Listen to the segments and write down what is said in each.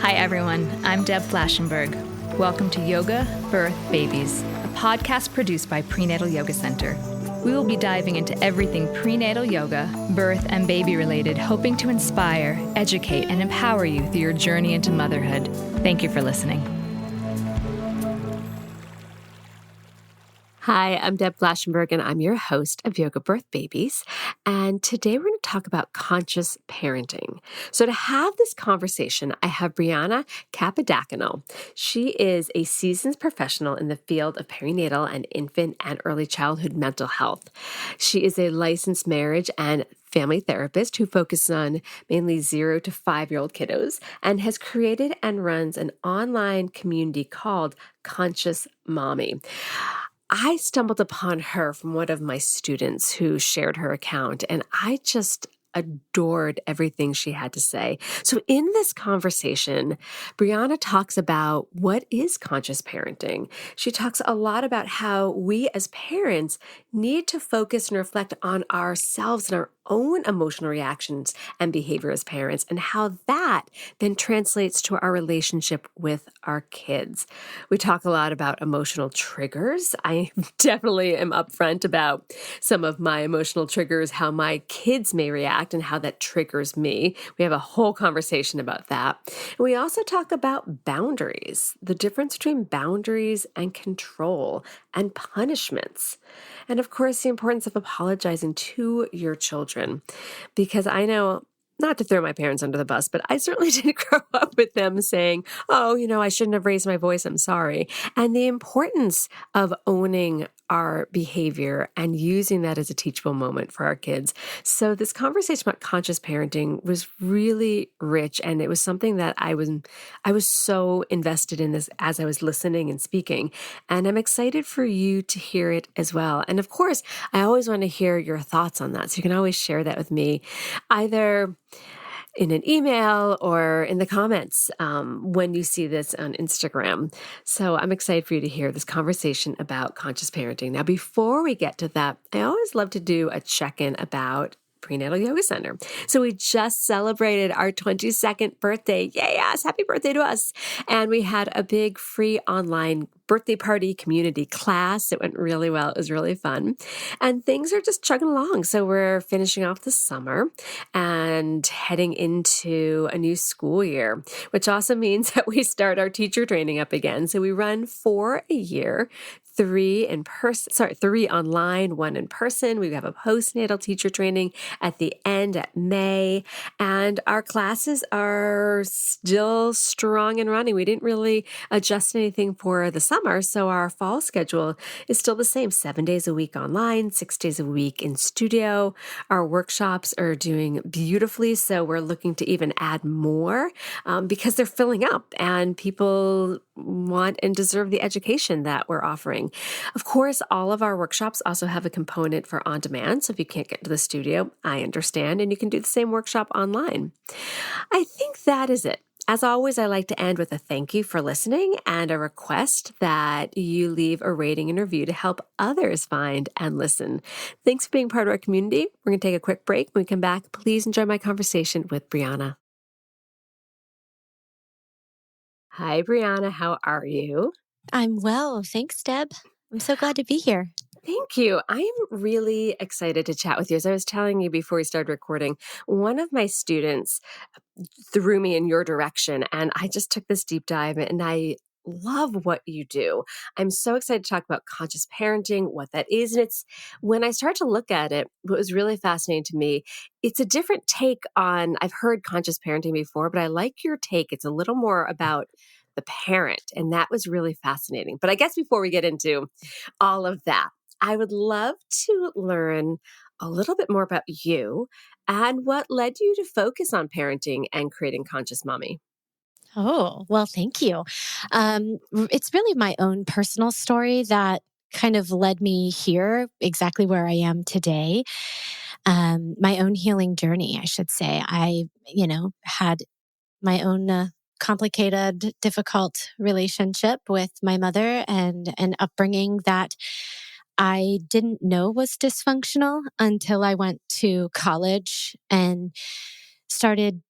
Hi, everyone. I'm Deb Flashenberg. Welcome to Yoga, Birth, Babies, a podcast produced by Prenatal Yoga Center. We will be diving into everything prenatal yoga, birth, and baby related, hoping to inspire, educate, and empower you through your journey into motherhood. Thank you for listening. Hi, I'm Deb Flashenberg, and I'm your host of Yoga Birth Babies. And today we're going to talk about conscious parenting. So to have this conversation, I have Bryana Kappadakunnel. She is a seasoned professional in the field of perinatal and infant and early childhood mental health. She is a licensed marriage and family therapist who focuses on mainly 0 to 5-year-old kiddos and has created and runs an online community called Conscious Mommy. I stumbled upon her from one of my students who shared her account, and I just adored everything she had to say. So in this conversation, Bryana talks about what is conscious parenting. She talks a lot about how we as parents need to focus and reflect on ourselves and our own emotional reactions and behavior as parents, and how that then translates to our relationship with our kids. We talk a lot about emotional triggers. I definitely am upfront about some of my emotional triggers, how my kids may react and how that triggers me. We have a whole conversation about that. And we also talk about boundaries, the difference between boundaries and control and punishments. And of course, the importance of apologizing to your children, because I know, not to throw my parents under the bus, but I certainly didn't grow up with them saying, oh, I shouldn't have raised my voice, I'm sorry. And the importance of owning our behavior and using that as a teachable moment for our kids. So this conversation about conscious parenting was really rich, and it was something that I was so invested in this as I was listening and speaking. And I'm excited for you to hear it as well. And of course, I always want to hear your thoughts on that. So you can always share that with me, either in an email or in the comments when you see this on Instagram. So I'm excited for you to hear this conversation about conscious parenting. Now, before we get to that, I always love to do a check-in about Prenatal Yoga Center. So we just celebrated our 22nd birthday. Yay, yes, happy birthday to us. And we had a big free online birthday party community class. It went really well. It was really fun. And things are just chugging along. So we're finishing off the summer and heading into a new school year, which also means that we start our teacher training up again. So we run 4 a year. 3 online, 1 in person. We have a postnatal teacher training at the end at May, and our classes are still strong and running. We didn't really adjust anything for the summer, so our fall schedule is still the same: 7 days a week online, 6 days a week in studio. Our workshops are doing beautifully, so we're looking to even add more because they're filling up and people want and deserve the education that we're offering. Of course, all of our workshops also have a component for on demand. So if you can't get to the studio, I understand, and you can do the same workshop online. I think that is it. As always, I like to end with a thank you for listening and a request that you leave a rating and review to help others find and listen. Thanks for being part of our community. We're going to take a quick break. When we come back, please enjoy my conversation with Bryana. Hi, Bryana. How are you? I'm well. Thanks, Deb. I'm so glad to be here. Thank you. I'm really excited to chat with you. As I was telling you before we started recording, one of my students threw me in your direction, and I just took this deep dive, and I love what you do. I'm so excited to talk about conscious parenting, what that is. And it's when I started to look at it, what was really fascinating to me, it's a different take on, I've heard conscious parenting before, but I like your take. It's a little more about the parent, and that was really fascinating. But I guess before we get into all of that, I would love to learn a little bit more about you and what led you to focus on parenting and creating Conscious Mommy. Oh, well, thank you. It's really my own personal story that kind of led me here, exactly where I am today. My own healing journey, I should say. I, had my own complicated, difficult relationship with my mother and an upbringing that I didn't know was dysfunctional until I went to college and started,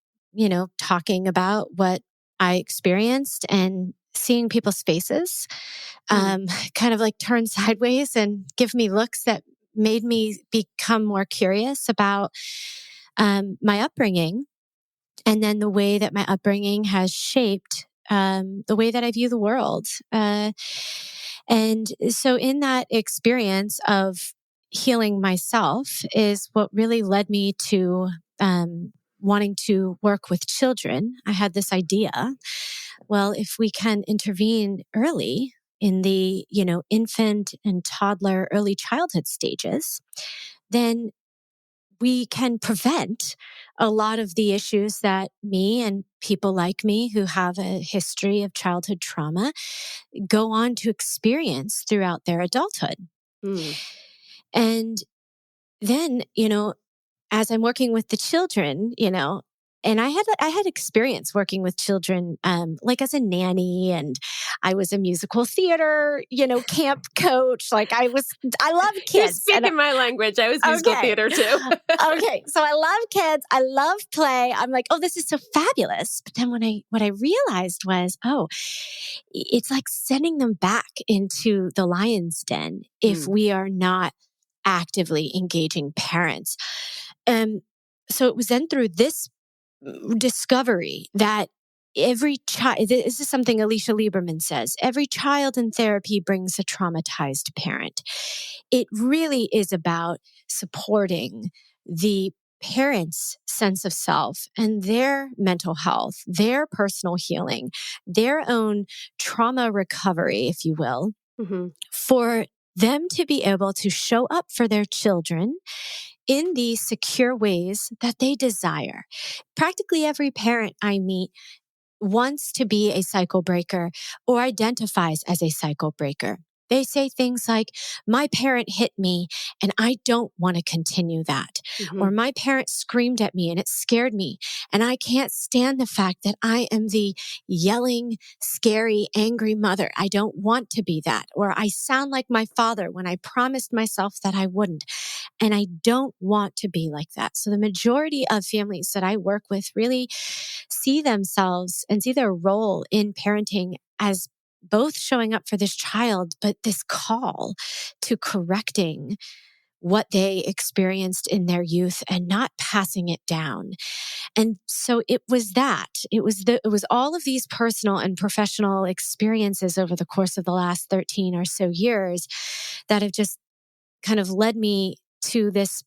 talking about what I experienced and seeing people's faces kind of like turn sideways and give me looks that made me become more curious about my upbringing, and then the way that my upbringing has shaped the way that I view the world. And so in that experience of healing myself is what really led me to wanting to work with children. I had this idea, well, if we can intervene early in the, infant and toddler early childhood stages, then we can prevent a lot of the issues that me and people like me who have a history of childhood trauma go on to experience throughout their adulthood. Mm. And then, as I'm working with the children, and I had experience working with children, like as a nanny, and I was a musical theater, camp coach. Like I love kids. You're speaking my language. I was musical theater too. Okay. So I love kids. I love play. I'm like, oh, this is so fabulous. But then what I realized was, it's like sending them back into the lion's den if we are not actively engaging parents. So it was then through this discovery that every child, this is something Alicia Lieberman says, every child in therapy brings a traumatized parent. It really is about supporting the parents' sense of self and their mental health, their personal healing, their own trauma recovery, if you will, for them to be able to show up for their children in these secure ways that they desire. Practically every parent I meet wants to be a cycle breaker or identifies as a cycle breaker. They say things like, my parent hit me and I don't want to continue that. Or my parent screamed at me and it scared me. And I can't stand the fact that I am the yelling, scary, angry mother. I don't want to be that. Or I sound like my father when I promised myself that I wouldn't. And I don't want to be like that. So the majority of families that I work with really see themselves and see their role in parenting as both showing up for this child, but this call to correcting what they experienced in their youth and not passing it down. And so it was all of these personal and professional experiences over the course of the last 13 or so years that have just kind of led me to this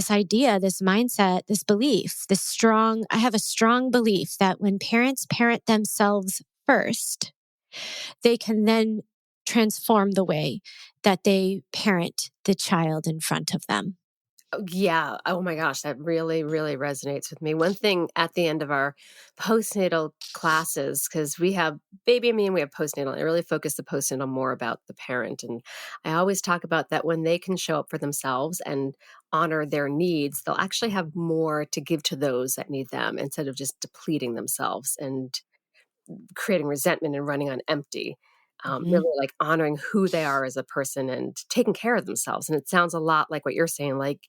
idea, this mindset, this belief, I have a strong belief that when parents parent themselves first, they can then transform the way that they parent the child in front of them. Yeah. Oh my gosh, that really, really resonates with me. One thing at the end of our postnatal classes, because we have baby and me and we have postnatal, I really focus the postnatal more about the parent. And I always talk about that when they can show up for themselves and honor their needs, they'll actually have more to give to those that need them instead of just depleting themselves and creating resentment and running on empty. Really like honoring who they are as a person and taking care of themselves. And it sounds a lot like what you're saying. Like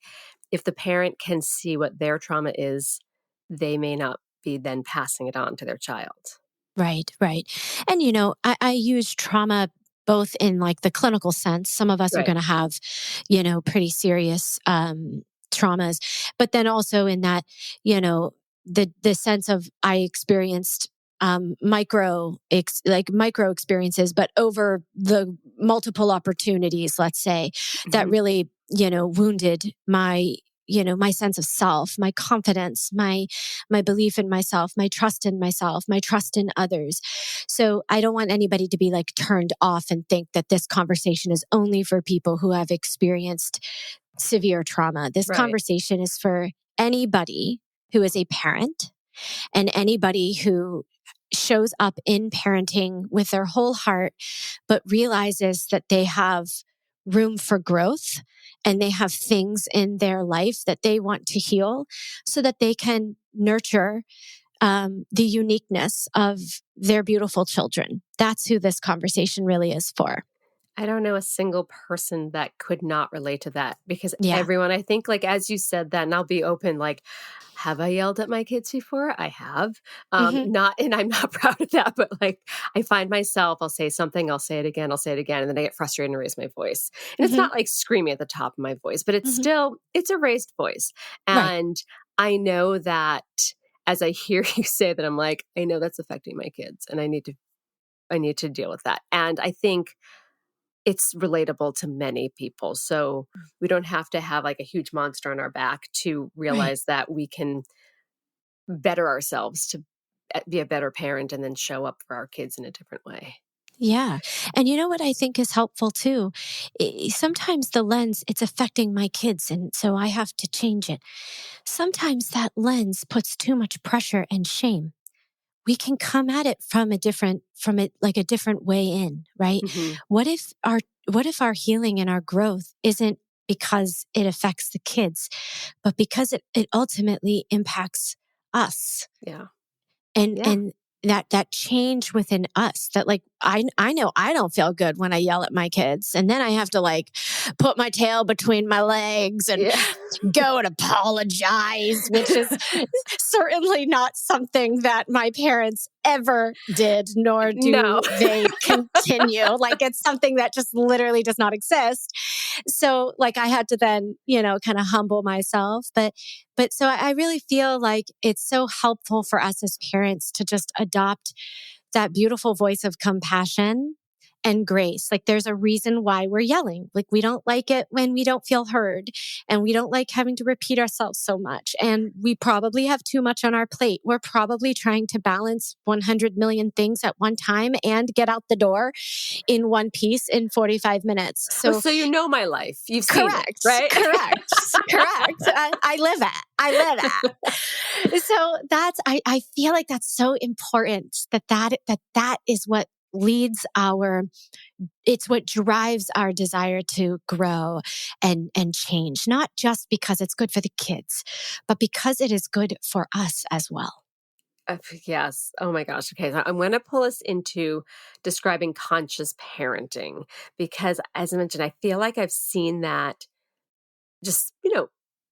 if the parent can see what their trauma is, they may not be then passing it on to their child. Right. And, I use trauma both in like the clinical sense. Some of us are Right. going to have, pretty serious traumas, but then also in that, the sense of I experienced micro experiences, but over the multiple opportunities, let's say, that really, wounded my sense of self, my confidence, my belief in myself, my trust in myself, my trust in others. So I don't want anybody to be like turned off and think that this conversation is only for people who have experienced severe trauma. This conversation is for anybody who is a parent and anybody who shows up in parenting with their whole heart, but realizes that they have room for growth and they have things in their life that they want to heal so that they can nurture the uniqueness of their beautiful children. That's who this conversation really is for. I don't know a single person that could not relate to that because Yeah. everyone, I think, like, as you said that, and I'll be open, like, have I yelled at my kids before? I have. Hmm. Not, and I'm not proud of that, but like, I find myself, I'll say something, I'll say it again, I'll say it again, and then I get frustrated and raise my voice. And it's Hmm. not like screaming at the top of my voice, but it's Hmm. still, it's a raised voice. Right. And I know that as I hear you say that, I'm like, I know that's affecting my kids and I need to deal with that. And I think it's relatable to many people. So we don't have to have like a huge monster on our back to Right. realize that we can better ourselves to be a better parent and then show up for our kids in a different way. Yeah. And you know what I think is helpful too? Sometimes the lens, it's affecting my kids. And so I have to change it. Sometimes that lens puts too much pressure and shame. We can come at it from it like a different way in, right? Hmm. What if our healing and our growth isn't because it affects the kids, but because it ultimately impacts us? Yeah. and Yeah. and that change within us, that like I know I don't feel good when I yell at my kids, and then I have to like put my tail between my legs and Yeah. go and apologize, which is certainly not something that my parents ever did, nor No. do they continue. Like, it's something that just literally does not exist. So like I had to then, kind of humble myself. But so I really feel like it's so helpful for us as parents to just adopt that beautiful voice of compassion and grace. Like, there's a reason why we're yelling. Like, we don't like it when we don't feel heard, and we don't like having to repeat ourselves so much. And we probably have too much on our plate. We're probably trying to balance 100 million things at one time and get out the door in one piece in 45 minutes. Oh, So so you know my life. You've seen it, correct, right? correct. I live it. I live it. So I feel like that's so important, that is what leads it's what drives our desire to grow and change, not just because it's good for the kids, but because it is good for us as well. Yes. Oh my gosh. Okay. So I'm going to pull us into describing conscious parenting because, as I mentioned, I feel like I've seen that just,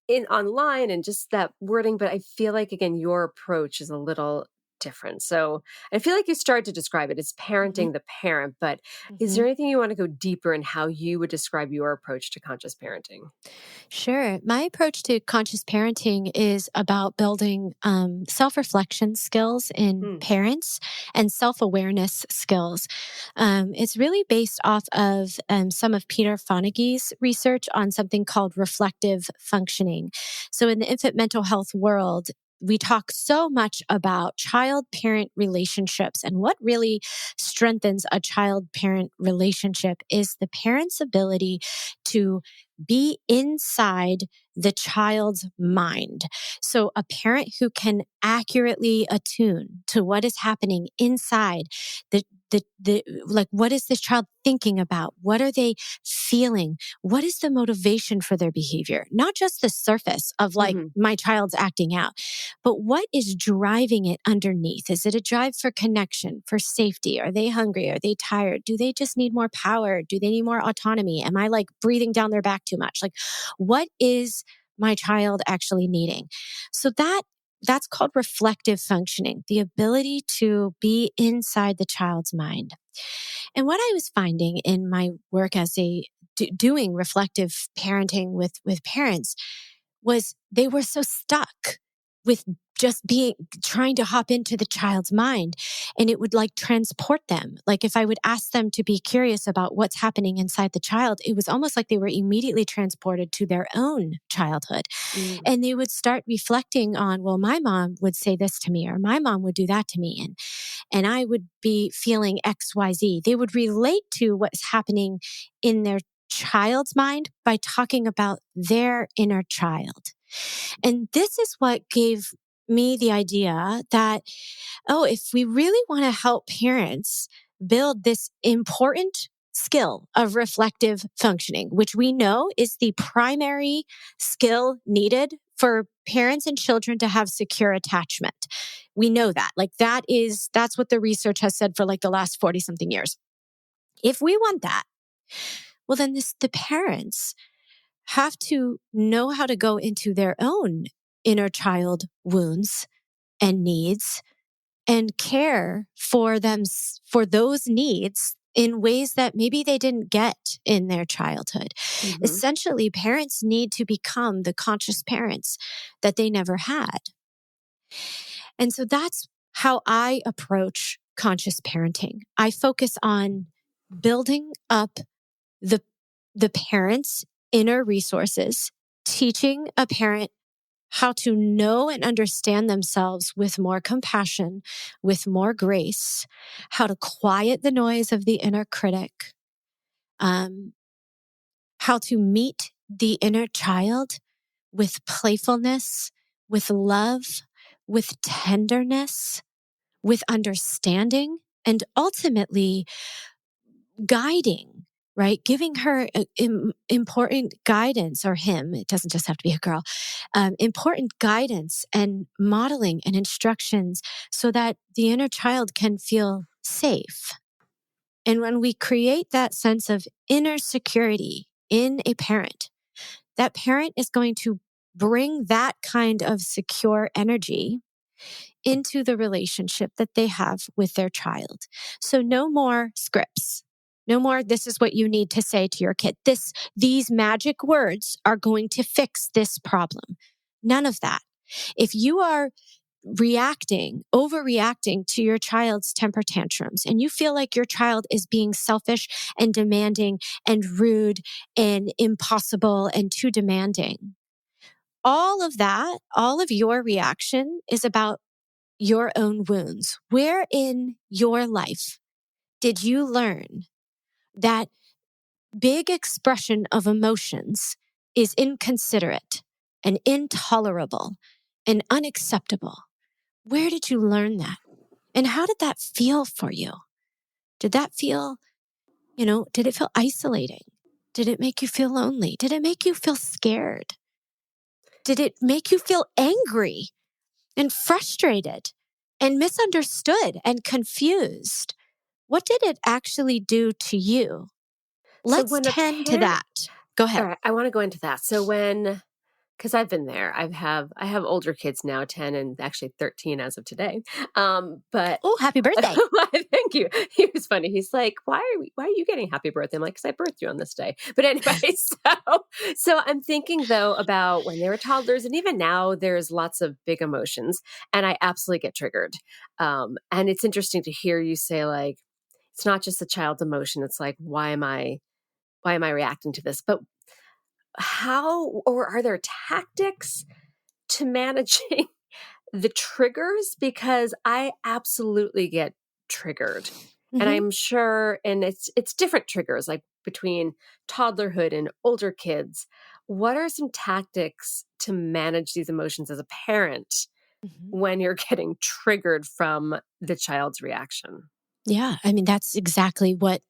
in online and just that wording, but I feel like, again, your approach is a little different. So I feel like you started to describe it as Mhm. parenting the parent, but is there Mhm. anything you want to go deeper in how you would describe your approach to conscious parenting? Sure. My approach to conscious parenting is about building self reflection skills in Mm. parents and self awareness skills. It's really based off of some of Peter Fonagy's research on something called reflective functioning. So, in the infant mental health world, we talk so much about child parent relationships, and what really strengthens a child parent relationship is the parent's ability to be inside the child's mind. So a parent who can accurately attune to what is happening inside like, what is this child thinking about? What are they feeling? What is the motivation for their behavior? Not just the surface of like Hmm. my child's acting out, but what is driving it underneath? Is it a drive for connection, for safety? Are they hungry? Are they tired? Do they just need more power? Do they need more autonomy? Am I like breathing down their back too much? Like, what is my child actually needing? So that's called reflective functioning, the ability to be inside the child's mind. And what I was finding in my work as doing reflective parenting with parents was they were so stuck with just being trying to hop into the child's mind, and it would like transport them. Like, if I would ask them to be curious about what's happening inside the child, it was almost like they were immediately transported to their own childhood, Mm. and they would start reflecting on, well, my mom would say this to me, or my mom would do that to me, and I would be feeling XYZ. They would relate to what's happening in their child's mind by talking about their inner child. And this is what gave me the idea that, oh, if we really want to help parents build this important skill of reflective functioning, which we know is the primary skill needed for parents and children to have secure attachment. We know that. Like, that's what the research has said for like the last 40 something years. If we want that, Well, then the parents have to know how to go into their own inner child wounds and needs and care for them, for those needs in ways that maybe they didn't get in their childhood. Mm-hmm. Essentially, parents need to become the conscious parents that they never had. And so that's how I approach conscious parenting. I focus on building up the parent's inner resources, teaching a parent how to know and understand themselves with more compassion, with more grace, how to quiet the noise of the inner critic, how to meet the inner child with playfulness, with love, with tenderness, with understanding, and ultimately guiding, right? Giving her important guidance, or him, it doesn't just have to be a girl, important guidance and modeling and instructions so that the inner child can feel safe. And when we create that sense of inner security in a parent, that parent is going to bring that kind of secure energy into the relationship that they have with their child. So no more scripts. No more, this is what you need to say to your kid. These magic words are going to fix this problem. None of that. If you are overreacting to your child's temper tantrums, and you feel like your child is being selfish and demanding and rude and impossible and too demanding, all of that, all of your reaction is about your own wounds. Where in your life did you learn that big expression of emotions is inconsiderate and intolerable and unacceptable? Where did you learn that? And how did that feel for you? Did that feel, did it feel isolating? Did it make you feel lonely? Did it make you feel scared? Did it make you feel angry and frustrated and misunderstood and confused? What did it actually do to you? Let's tend to that. Go ahead. All right, I want to go into that. So because I've been there, I have older kids now, 10 and actually 13 as of today. But oh, happy birthday! Thank you. He was funny. He's like, "Why are you getting happy birthday?" I'm like, "Because I birthed you on this day." But anyway, so I'm thinking though about when they were toddlers, and even now, there's lots of big emotions, and I absolutely get triggered. And it's interesting to hear you say like, it's not just the child's emotion. It's like, why am I reacting to this? But how, or are there tactics to managing the triggers? Because I absolutely get triggered. Mm-hmm. And I'm sure, and it's different triggers, like between toddlerhood and older kids. What are some tactics to manage these emotions as a parent when you're getting triggered from the child's reaction? Yeah, I mean, that's exactly what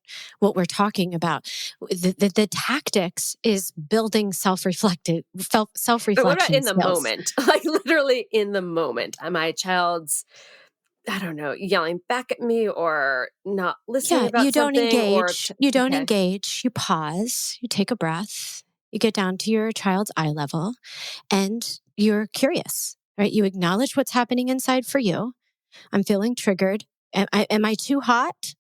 we're talking about. The tactics is building self-reflection. But what about in the skills. moment? Like literally in the moment. My child's, I don't know, yelling back at me or not listening about you don't something. engage. You don't engage. You pause. You take a breath. You get down to your child's eye level, and you're curious, right? You acknowledge what's happening inside for you. I'm feeling triggered. Am I too hot?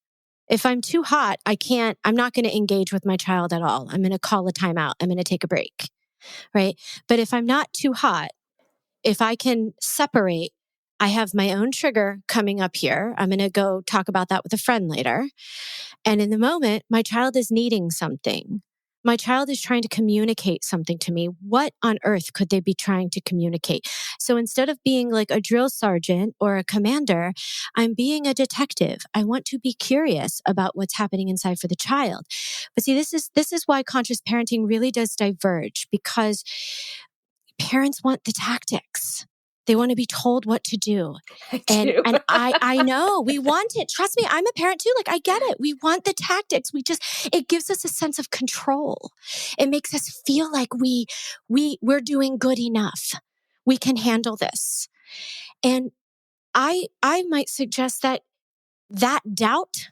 If I'm too hot, I'm not going to engage with my child at all. I'm going to call a timeout. I'm going to take a break, right? But if I'm not too hot, if I can separate, I have my own trigger coming up here. I'm going to go talk about that with a friend later. And in the moment, my child is needing something. My child is trying to communicate something to me. What on earth could they be trying to communicate? So instead of being like a drill sergeant or a commander, I'm being a detective. I want to be curious about what's happening inside for the child. But see, this is why conscious parenting really does diverge, because parents want the tactics. They want to be told what to do. And I know we want it. Trust me, I'm a parent too. Like I get it. We want the tactics. It gives us a sense of control. It makes us feel like we're doing good enough. We can handle this. And I might suggest that doubt,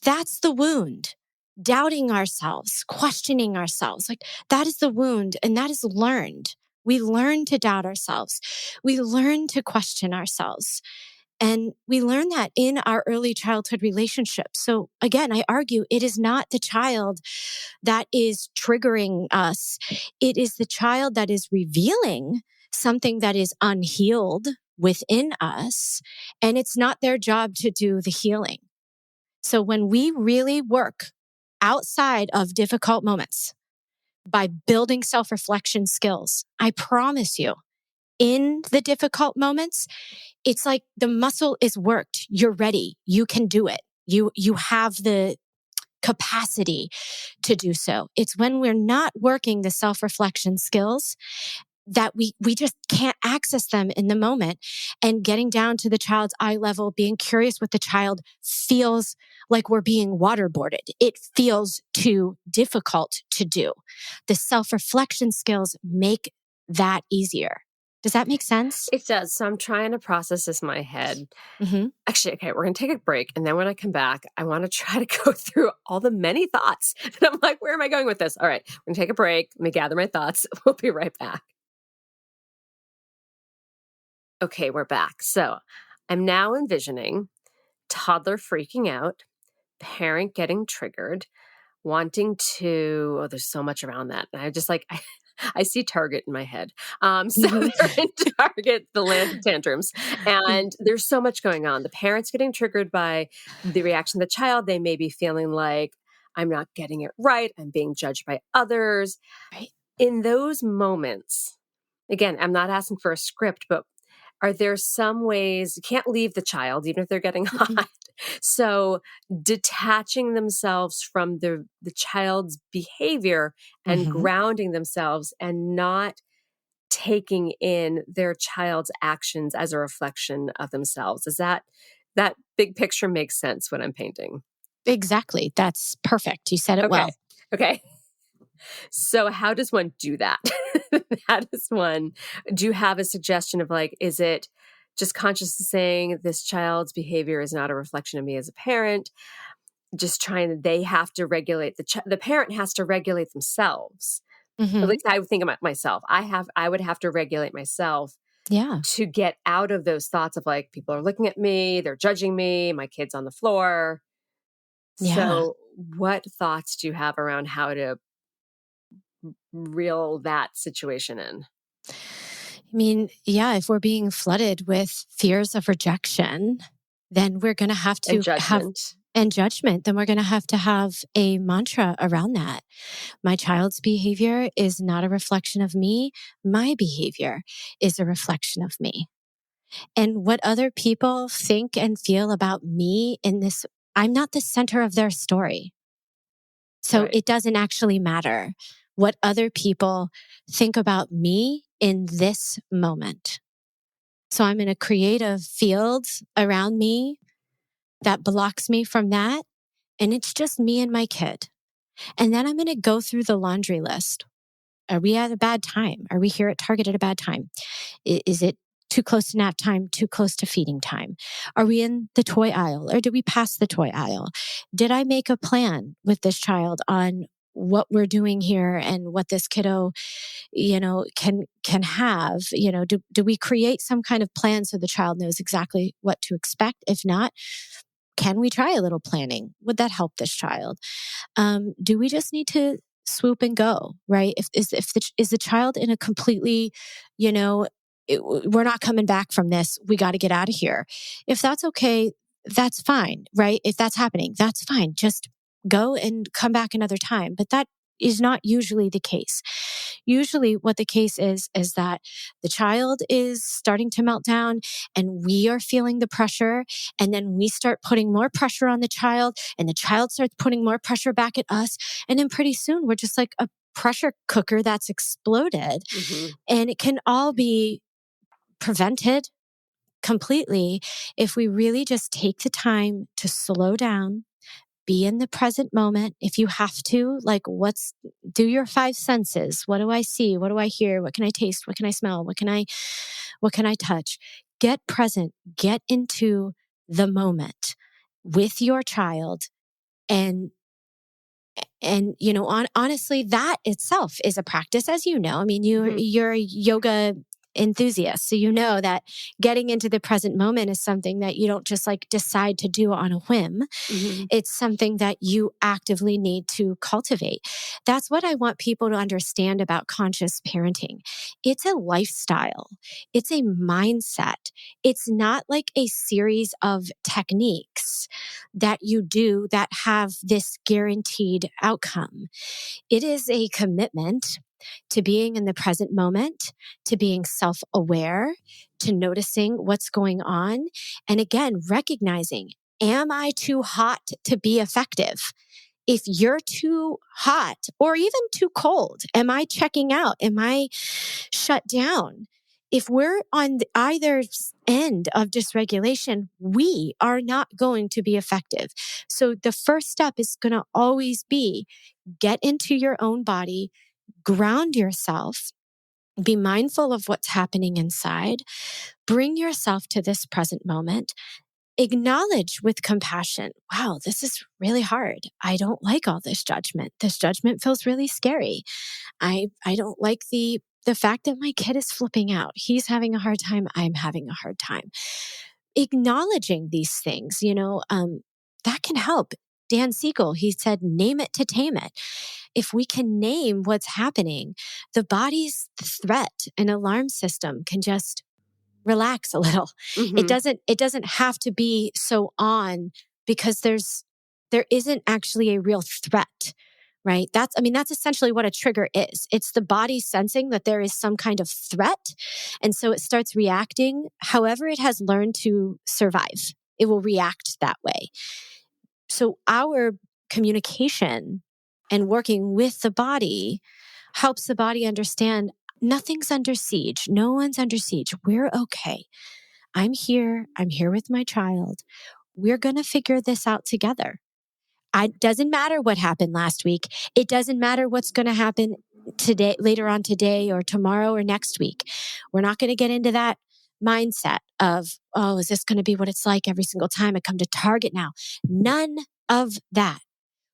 that's the wound. doubting ourselves, questioning ourselves. Like that is the wound, and that is learned. We learn to doubt ourselves. We learn to question ourselves. And we learn that in our early childhood relationships. So again, I argue it is not the child that is triggering us. It is the child that is revealing something that is unhealed within us. And it's not their job to do the healing. So when we really work outside of difficult moments by building self-reflection skills, I promise you, in the difficult moments, it's like the muscle is worked. You're ready. You can do it. You have the capacity to do so. It's when we're not working the self-reflection skills that we just can't access them in the moment. And getting down to the child's eye level, being curious with the child feels like we're being waterboarded. It feels too difficult to do. The self-reflection skills make that easier. Does that make sense? It does. So I'm trying to process this in my head. Mm-hmm. Actually, okay, we're going to take a break. And then when I come back, I want to try to go through all the many thoughts. And I'm like, where am I going with this? All right, we're going to take a break. Let me gather my thoughts. We'll be right back. Okay, we're back. So I'm now envisioning toddler freaking out, parent getting triggered, wanting to, oh, there's so much around that. And I just like, I see Target in my head. So they're in Target, the land of tantrums. And there's so much going on. The parent's getting triggered by the reaction of the child. They may be feeling like, I'm not getting it right. I'm being judged by others. Right. In those moments, again, I'm not asking for a script, but are there some ways you can't leave the child, even if they're getting hot? So detaching themselves from the child's behavior and grounding themselves and not taking in their child's actions as a reflection of themselves. Is that big picture makes sense what I'm painting? Exactly. That's perfect. You said it well. Okay. So how does one do that? Do you have a suggestion of like, is it just consciously saying this child's behavior is not a reflection of me as a parent? Just they have to regulate, the parent has to regulate themselves. At least I would think about myself. I would have to regulate myself Yeah. to get out of those thoughts of like, people are looking at me, they're judging me, my kid's on the floor. Yeah. So what thoughts do you have around how to reel that situation in? I mean, yeah, if we're being flooded with fears of rejection, then we're going to have to judgment, then we're going to have a mantra around that. My child's behavior is not a reflection of me. My behavior is a reflection of me. And what other people think and feel about me in this, I'm not the center of their story. So it doesn't actually matter what other people think about me in this moment. So I'm in a creative field around me that blocks me from that. And it's just me and my kid. And then I'm going to go through the laundry list. Are we at a bad time? Are we here at Target at a bad time? Is it too close to nap time, too close to feeding time? Are we in the toy aisle or did we pass the toy aisle? Did I make a plan with this child on what we're doing here and what this kiddo, can have? Do we create some kind of plan so the child knows exactly what to expect? If not, can we try a little planning? Would that help this child? Do we just need to swoop and go, right? Is the child in a completely, we're not coming back from this, we got to get out of here. If that's okay, that's fine, right? If that's happening, that's fine. Just go and come back another time. But that is not usually the case. Usually what the case is that the child is starting to melt down and we are feeling the pressure. And then we start putting more pressure on the child and the child starts putting more pressure back at us. And then pretty soon we're just like a pressure cooker that's exploded. And it can all be prevented completely if we really just take the time to slow down, be in the present moment. If you have to, do your 5 senses. What do I see? What do I hear? What can I taste? What can I smell? What can I touch? Get present, get into the moment with your child and And, honestly, that itself is a practice, as you know. I mean, Mhm. you're a yoga enthusiast, so you know that getting into the present moment is something that you don't just like decide to do on a whim. Mhm. It's something that you actively need to cultivate. That's what I want people to understand about conscious parenting. It's a lifestyle. It's a mindset. It's not like a series of techniques that you do that have this guaranteed outcome. It is a commitment to being in the present moment, to being self aware, to noticing what's going on. And again, recognizing, am I too hot to be effective? If you're too hot or even too cold, am I checking out? Am I shut down? If we're on either end of dysregulation, we are not going to be effective. So the first step is going to always be get into your own body, ground yourself, be mindful of what's happening inside, bring yourself to this present moment, acknowledge with compassion, wow, this is really hard. I don't like all this judgment. This judgment feels really scary. I don't like the fact that my kid is flipping out. He's having a hard time. I'm having a hard time. Acknowledging these things, that can help. Dan Siegel, he said, name it to tame it. If we can name what's happening, the body's threat and alarm system can just relax a little. Mhm. It doesn't have to be so on because there isn't actually a real threat, right? That's essentially what a trigger is. It's the body sensing that there is some kind of threat. And so it starts reacting however it has learned to survive. It will react that way. So our communication and working with the body helps the body understand nothing's under siege. No one's under siege. We're okay. I'm here. I'm here with my child. We're going to figure this out together. It doesn't matter what happened last week. It doesn't matter what's going to happen today, later on today or tomorrow or next week. We're not going to get into that mindset of, oh, is this going to be what it's like every single time I come to Target now? None of that.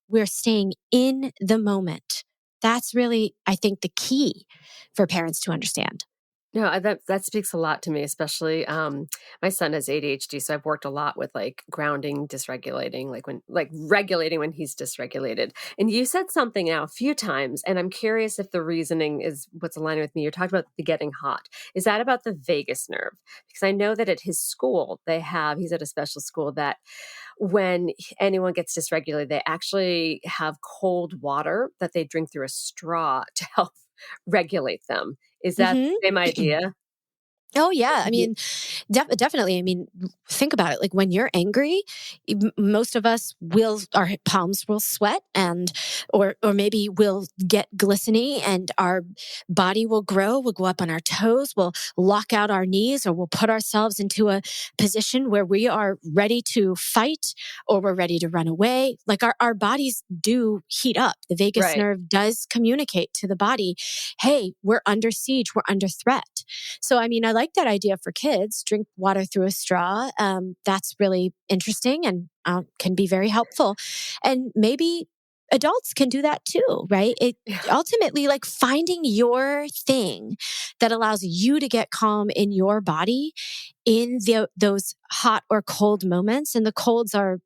We're staying in the moment. That's really, I think, the key for parents to understand. No, that speaks a lot to me, especially my son has ADHD, so I've worked a lot with like grounding, dysregulating, like regulating when he's dysregulated. And you said something now a few times, and I'm curious if the reasoning is what's aligning with me. You're talking about the getting hot. Is that about the vagus nerve? Because I know that at his school he's at a special school that when anyone gets dysregulated, they actually have cold water that they drink through a straw to help regulate them. Is that Mm-hmm. the same idea? Oh yeah. I Mhm. mean, definitely. I mean, think about it. Like when you're angry, most of us our palms will sweat or maybe we'll get glistening and our body will grow. We'll go up on our toes. We'll lock out our knees or we'll put ourselves into a position where we are ready to fight or we're ready to run away. Like our bodies do heat up. The vagus Right. nerve does communicate to the body, hey, we're under siege. We're under threat. So, I mean, I like that idea for kids. Drink water through a straw. That's really interesting and can be very helpful. And maybe adults can do that too, right? It Yeah. ultimately like finding your thing that allows you to get calm in your body in those hot or cold moments. And the colds are,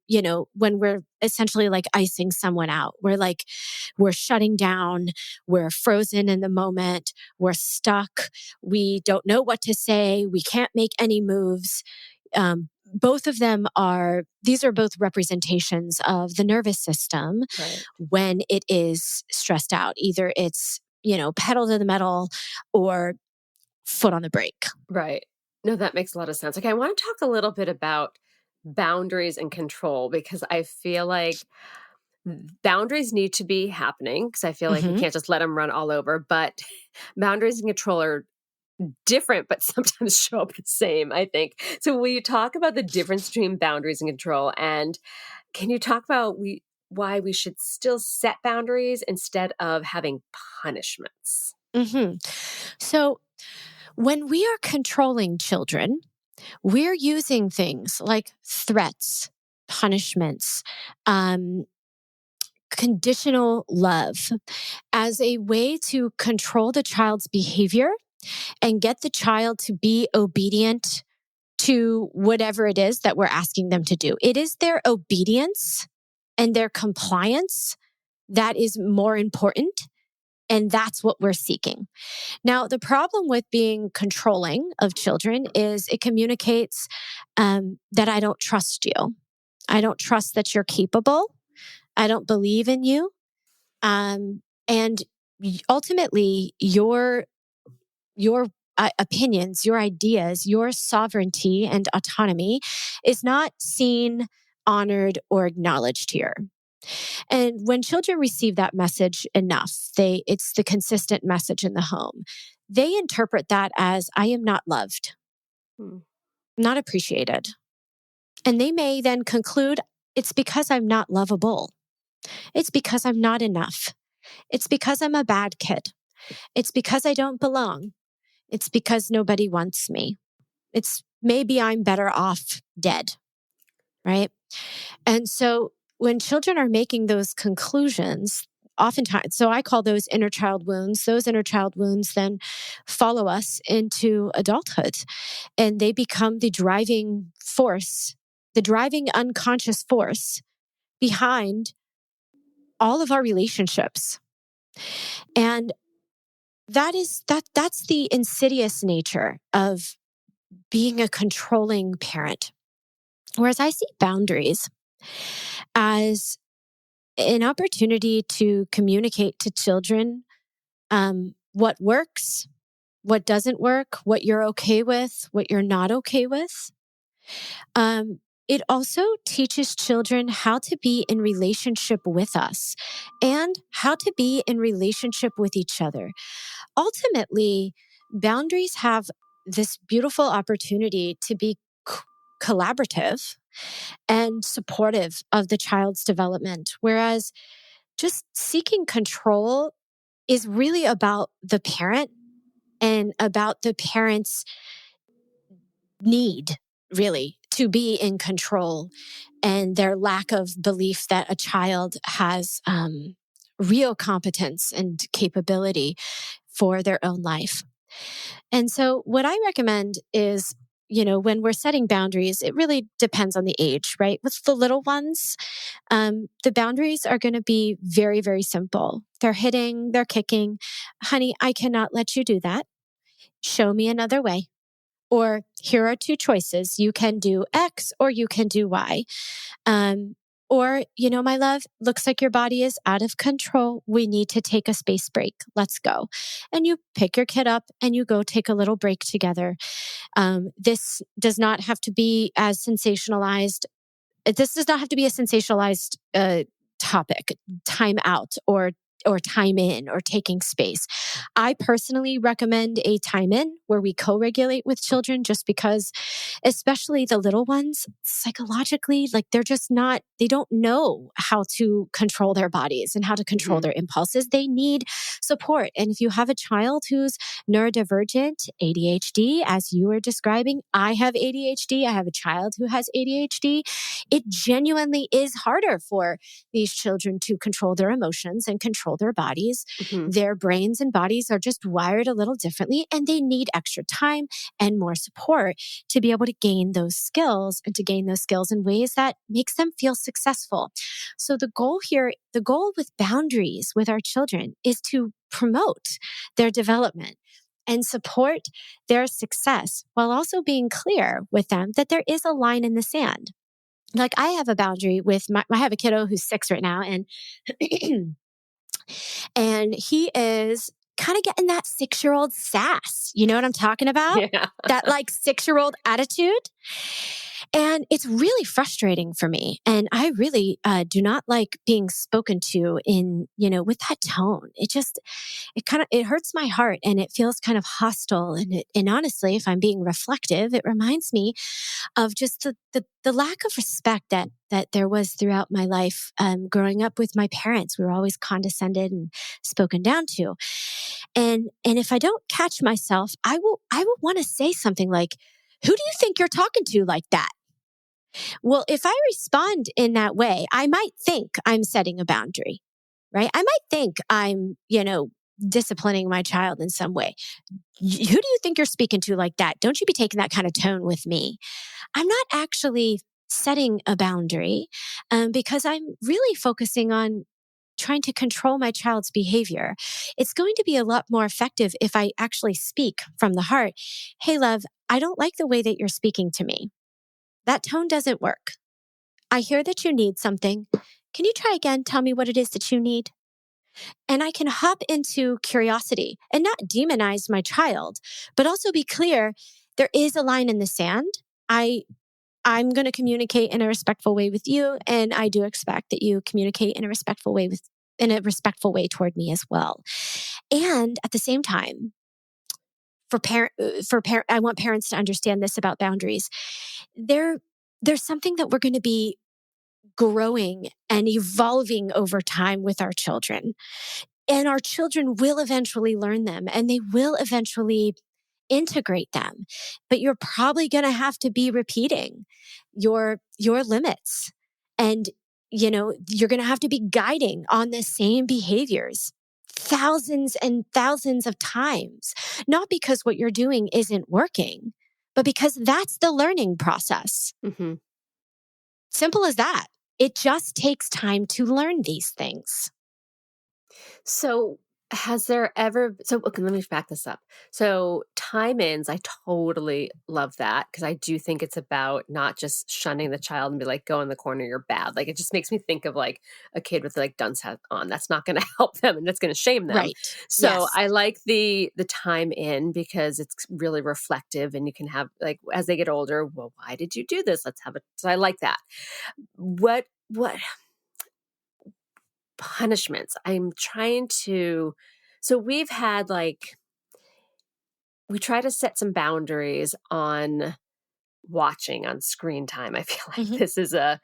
when we're essentially like icing someone out. We're shutting down. We're frozen in the moment. We're stuck. We don't know what to say. We can't make any moves. Both of them these are both representations of the nervous system Right. when it is stressed out. Either it's, pedal to the metal or foot on the brake. Right. No, that makes a lot of sense. Okay, I want to talk a little bit about boundaries and control because I feel like boundaries need to be happening because I feel like we Mm-hmm. can't just let them run all over, but boundaries and control are different, but sometimes show up the same, I think. So will you talk about the difference between boundaries and control? And can you talk about why we should still set boundaries instead of having punishments? Mm-hmm. So when we are controlling children, we're using things like threats, punishments, um, conditional love as a way to control the child's behavior and get the child to be obedient to whatever it is that we're asking them to do. It is their obedience and their compliance that is more important. And that's what we're seeking. Now, the problem with being controlling of children is it communicates that I don't trust you. I don't trust that you're capable. I don't believe in you. And ultimately, your opinions, your ideas, your sovereignty and autonomy is not seen, honored, or acknowledged here. And when children receive that message enough, it's the consistent message in the home. They interpret that as I am not loved, not appreciated. And they may then conclude it's because I'm not lovable. It's because I'm not enough. It's because I'm a bad kid. It's because I don't belong. It's because nobody wants me. It's maybe I'm better off dead, right? And so when children are making those conclusions, oftentimes, so I call those inner child wounds. Those inner child wounds then follow us into adulthood, and they become the driving force, the driving unconscious force behind all of our relationships. And that's the insidious nature of being a controlling parent. Whereas I see boundaries as an opportunity to communicate to children what works, what doesn't work, what you're okay with, what you're not okay with. It also teaches children how to be in relationship with us and how to be in relationship with each other. Ultimately, boundaries have this beautiful opportunity to be collaborative and supportive of the child's development, whereas just seeking control is really about the parent and about the parent's need, really, to be in control and their lack of belief that a child has real competence and capability for their own life. And so what I recommend is, when we're setting boundaries, it really depends on the age, right? With the little ones, the boundaries are going to be very, very simple. They're hitting, they're kicking. Honey, I cannot let you do that. Show me another way. Or here are two choices. You can do X or you can do Y. Or, my love, looks like your body is out of control. We need to take a space break. Let's go. And you pick your kid up and you go take a little break together. This does not have to be as sensationalized. This does not have to be a sensationalized topic, time out or time in or taking space. I personally recommend a time in where we co-regulate with children, just because, especially the little ones, psychologically, like they don't know how to control their bodies and how to control their impulses. They need support. And if you have a child who's neurodivergent, ADHD, as you were describing, I have ADHD, I have a child who has ADHD, it genuinely is harder for these children to control their emotions and control their bodies. Their brains and bodies are just wired a little differently, and they need extra time and more support to be able to gain those skills and to gain those skills in ways that makes them feel successful. So the goal with boundaries with our children is to promote their development and support their success, while also being clear with them that there is a line in the sand. Like, I have a boundary with I have a kiddo who's 6 right now, and and he is kind of getting that 6-year-old sass. You know what I'm talking about? Yeah. That 6-year-old attitude. And it's really frustrating for me. And I really do not like being spoken to with that tone. It hurts my heart, and it feels kind of hostile. And honestly, if I'm being reflective, it reminds me of just the lack of respect that there was throughout my life. Growing up with my parents, we were always condescended and spoken down to. And if I don't catch myself, I will want to say something like, "Who do you think you're talking to like that?" Well, if I respond in that way, I might think I'm setting a boundary. right? I might think I'm, disciplining my child in some way. Who do you think you're speaking to like that? Don't you be taking that kind of tone with me. I'm not actually setting a boundary because I'm really focusing on trying to control my child's behavior. It's going to be a lot more effective if I actually speak from the heart. Hey, love, I don't like the way that you're speaking to me. That tone doesn't work. I hear that you need something. Can you try again? Tell me what it is that you need. And I can hop into curiosity and not demonize my child, but also be clear. There is a line in the sand. I'm going to communicate in a respectful way with you. And I do expect that you communicate in a respectful way toward me as well. And at the same time, I want parents to understand this about boundaries. There's something that we're going to be growing and evolving over time with our children. And our children will eventually learn them and they will eventually integrate them. But you're probably going to have to be repeating your limits. And, you're going to have to be guiding on the same behaviors thousands and thousands of times, not because what you're doing isn't working, but because that's the learning process. Mm-hmm. Simple as that. It just takes time to learn these things. So okay, let me back this up. So time ins, I totally love that because I do think it's about not just shunning the child and be like, go in the corner, you're bad. Like, it just makes me think of like a kid with like dunce hat on. That's not going to help them and that's going to shame them. Right. So yes. I like the time in because it's really reflective and you can have like, as they get older, well, why did you do this? So I like that. What punishments I'm trying to, so we've had like, we try to set some boundaries on watching on screen time. I feel like this is a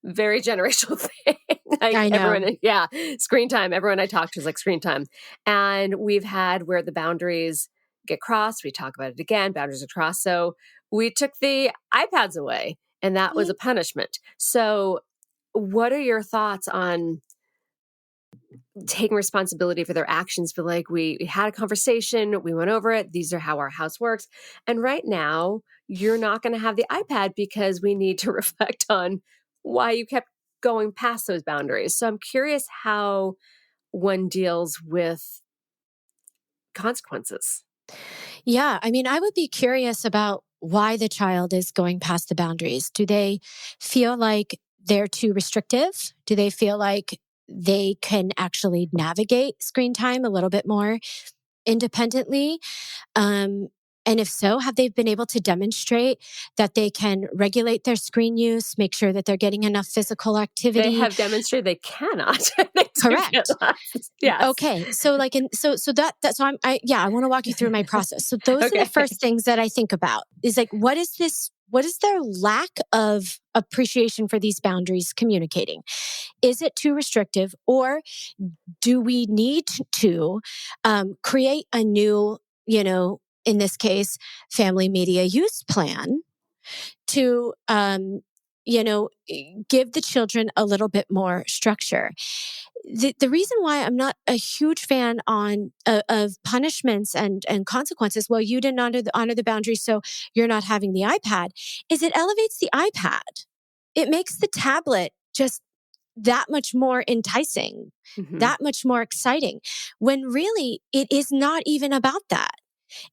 very generational thing. Like I know. Screen time. Everyone I talk to is like screen time. And we've had where the boundaries get crossed. We talk about it again, boundaries are crossed. So we took the iPads away and that was a punishment. So what are your thoughts on taking responsibility for their actions? Feel like we had a conversation, we went over it, these are how our house works. And right now, you're not going to have the iPad because we need to reflect on why you kept going past those boundaries. So I'm curious how one deals with consequences. Yeah. I mean, I would be curious about why the child is going past the boundaries. Do they feel like they're too restrictive? Do they feel like they can actually navigate screen time a little bit more independently? And if so, have they been able to demonstrate that they can regulate their screen use, make sure that they're getting enough physical activity? They have demonstrated they cannot. Correct. Yes. Okay. So like, I want to walk you through my process. So those are the first things that I think about is like, what is their lack of appreciation for these boundaries communicating? Is it too restrictive, or do we need to create a new, in this case, family media use plan to, give the children a little bit more structure? The reason why I'm not a huge fan of punishments and consequences, well, you didn't honor the boundaries, so you're not having the iPad, is it elevates the iPad. It makes the tablet just that much more enticing, that much more exciting, when really it is not even about that.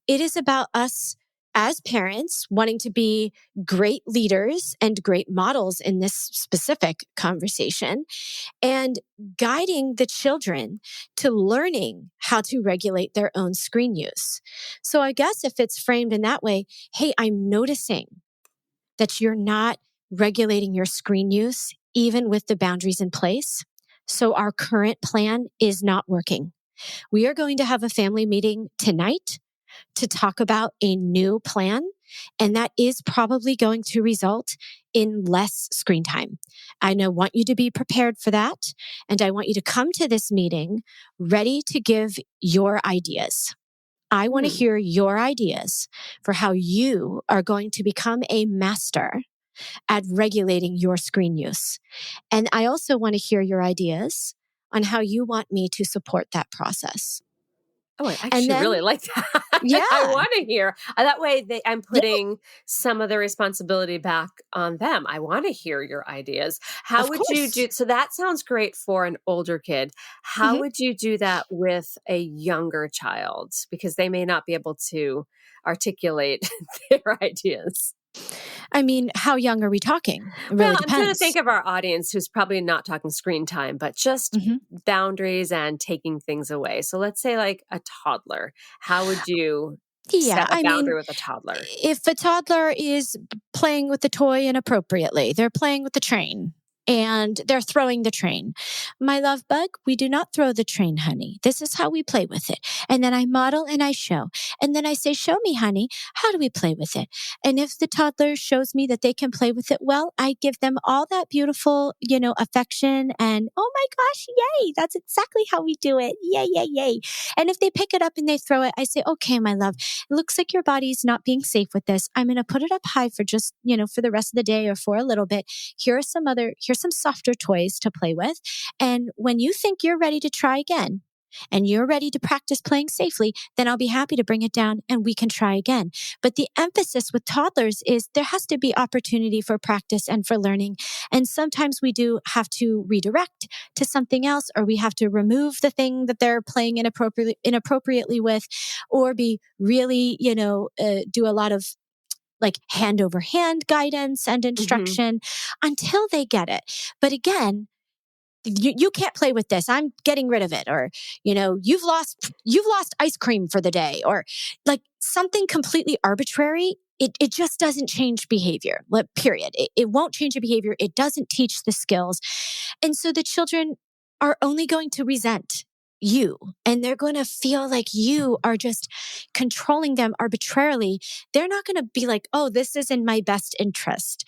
It is about us as parents wanting to be great leaders and great models in this specific conversation and guiding the children to learning how to regulate their own screen use. So I guess if it's framed in that way, hey, I'm noticing that you're not regulating your screen use, even with the boundaries in place. So our current plan is not working. We are going to have a family meeting tonight to talk about a new plan. And that is probably going to result in less screen time. I want you to be prepared for that. And I want you to come to this meeting ready to give your ideas. I want to hear your ideas for how you are going to become a master at regulating your screen use. And I also want to hear your ideas on how you want me to support that process. Oh, I And actually then, really like that. I yeah, want to hear that way. I'm putting some of the responsibility back on them. I want to hear your ideas. How of would you course. do? So that sounds great for an older kid. How Mhm. would you do that with a younger child? Because they may not be able to articulate their ideas. I mean, how young are we talking? It Well, really I'm trying to think depends. of our audience who's probably not talking screen time, but just Mhm. boundaries and taking things away. So let's say like a toddler. How would you Yeah, set a I mean, boundary with a toddler? if a toddler is playing with the toy inappropriately, they're playing with the train and they're throwing the train. My love bug, we do not throw the train, honey. This is how we play with it. And then I model and I show. And then I say, show me, honey, how do we play with it? And if the toddler shows me that they can play with it well, I give them all that beautiful, affection and, oh my gosh, yay, that's exactly how we do it. Yay, yay, yay. And if they pick it up and they throw it, I say, okay, my love, it looks like your body's not being safe with this. I'm going to put it up high for just, for the rest of the day or for a little bit. Here's some softer toys to play with. And when you think you're ready to try again and you're ready to practice playing safely, then I'll be happy to bring it down and we can try again. But the emphasis with toddlers is there has to be opportunity for practice and for learning. And sometimes we do have to redirect to something else, or we have to remove the thing that they're playing inappropriately with, or be really, do a lot of like hand over hand guidance and Hmm. instruction until they get it. But again, you can't play with this. I'm getting rid of it. Or, you've lost ice cream for the day, or like something completely arbitrary. It just doesn't change behavior, period. It won't change the behavior. It doesn't teach the skills. And so the children are only going to resent you, and they're going to feel like you are just controlling them arbitrarily. They're not going to be like, oh, this is in my best interest.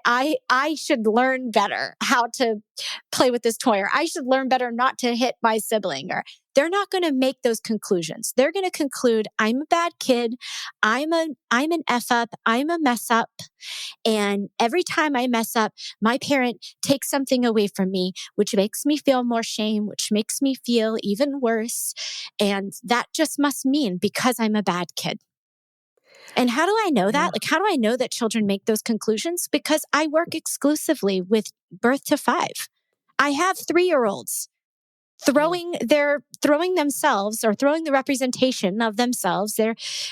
I should learn better how to play with this toy, or I should learn better not to hit my sibling, or they're not going to make those conclusions. They're going to conclude, I'm a bad kid. I'm an F up. I'm a mess up. And every time I mess up, my parent takes something away from me, which makes me feel more shame, which makes me feel even worse. And that just must mean because I'm a bad kid. And how do I know Yeah. that? Like, how do I know that children make those conclusions? Because I work exclusively with birth to 5. I have 3-year-olds throwing themselves, or throwing the representation of themselves.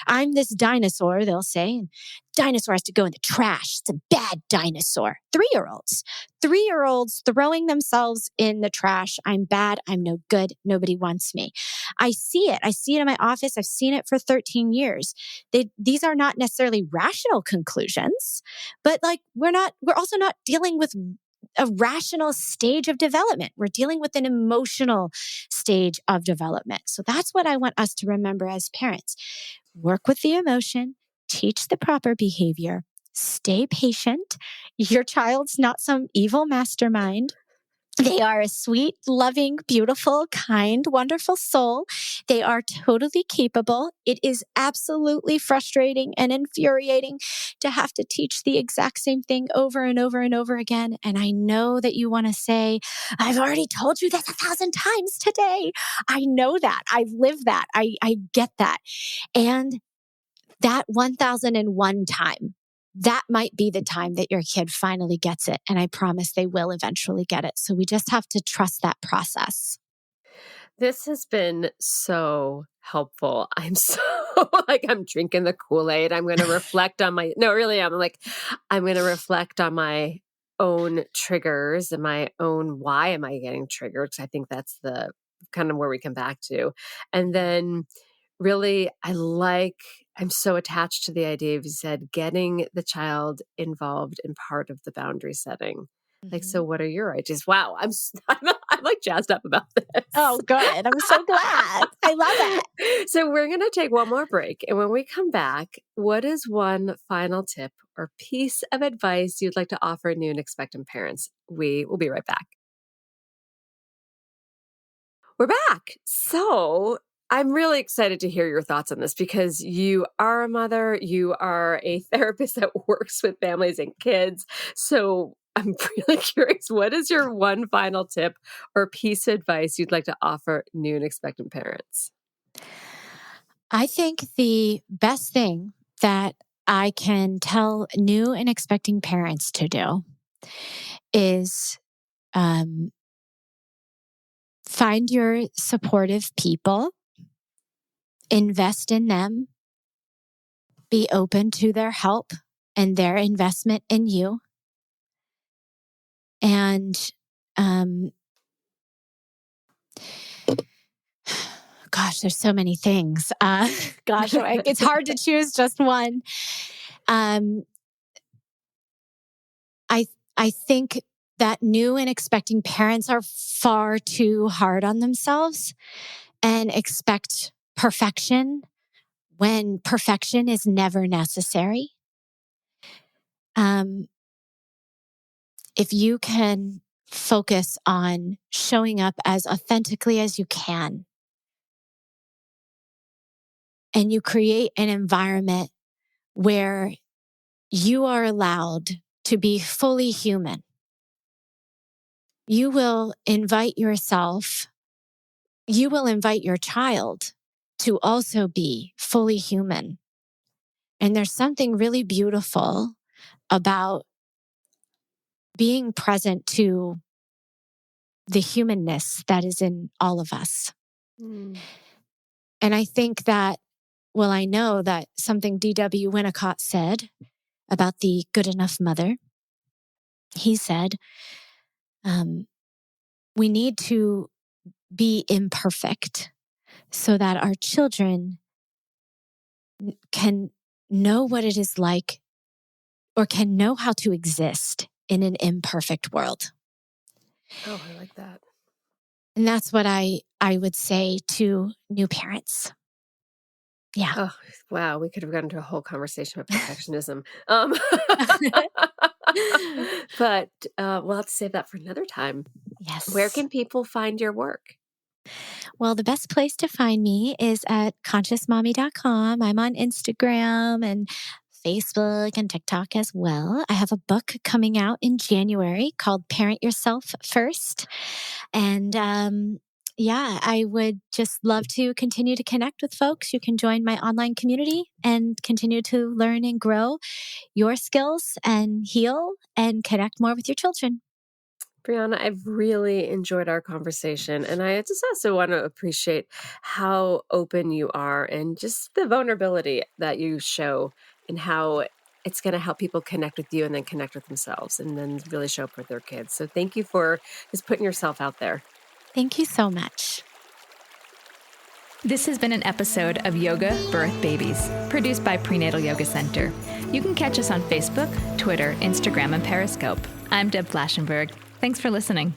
I'm this dinosaur, they'll say, and dinosaur has to go in the trash. It's a bad dinosaur. 3-year-olds throwing themselves in the trash. I'm bad. I'm no good. Nobody wants me. I see it in my office. I've seen it for 13 years. These are not necessarily rational conclusions, but like we're also not dealing with a rational stage of development. We're dealing with an emotional stage of development. So that's what I want us to remember as parents. Work with the emotion, teach the proper behavior, stay patient. Your child's not some evil mastermind. They are a sweet, loving, beautiful, kind, wonderful soul. They are totally capable. It is absolutely frustrating and infuriating to have to teach the exact same thing over and over and over again. And I know that you want to say, I've already told you this 1,000 times today. I know that. I've lived that. I get that. And that 1,001 time, that might be the time that your kid finally gets it. And I promise they will eventually get it. So we just have to trust that process. This has been so helpful. I'm so like I'm drinking the Kool-Aid. I'm going to reflect on my no, really, I'm going to reflect on my own triggers and my own why am I getting triggered? Because I think that's the kind of where we come back to. And then really, I'm so attached to the idea of you said getting the child involved in part of the boundary setting. Like, so Mhm. what are your ideas? Wow, I'm like jazzed up about this. Oh, good. I'm so glad. I love it. So we're going to take one more break. And when we come back, what is one final tip or piece of advice you'd like to offer new and expectant parents? We will be right back. We're back. So I'm really excited to hear your thoughts on this because you are a mother, you are a therapist that works with families and kids. So I'm really curious. What is your one final tip or piece of advice you'd like to offer new and expectant parents? I think the best thing that I can tell new and expecting parents to do is um, find your supportive people, invest in them, be open to their help and their investment in you. And gosh, there's so many things. It's hard to choose just one. I think that new and expecting parents are far too hard on themselves and expect perfection when perfection is never necessary. If you can focus on showing up as authentically as you can, and you create an environment where you are allowed to be fully human, you will invite your child to also be fully human. And there's something really beautiful about being present to the humanness that is in all of us. And I think that, I know that something D.W. Winnicott said about the good enough mother. He said, we need to be imperfect so that our children can know what it is like or can know how to exist in an imperfect world. Oh, I like that. And that's what I would say to new parents. Yeah. Oh, wow. We could have gotten into a whole conversation about perfectionism. But we'll have to save that for another time. Yes. Where can people find your work? Well, the best place to find me is at consciousmommy.com. I'm on Instagram and Facebook and TikTok as well. I have a book coming out in January called Parent Yourself First. And I would just love to continue to connect with folks. You can join my online community and continue to learn and grow your skills and heal and connect more with your children. Bryana, I've really enjoyed our conversation. And I just also want to appreciate how open you are and just the vulnerability that you show and how it's going to help people connect with you and then connect with themselves and then really show up for their kids. So thank you for just putting yourself out there. Thank you so much. This has been an episode of Yoga Birth Babies, produced by Prenatal Yoga Center. You can catch us on Facebook, Twitter, Instagram, and Periscope. I'm Deb Flaschenberg. Thanks for listening.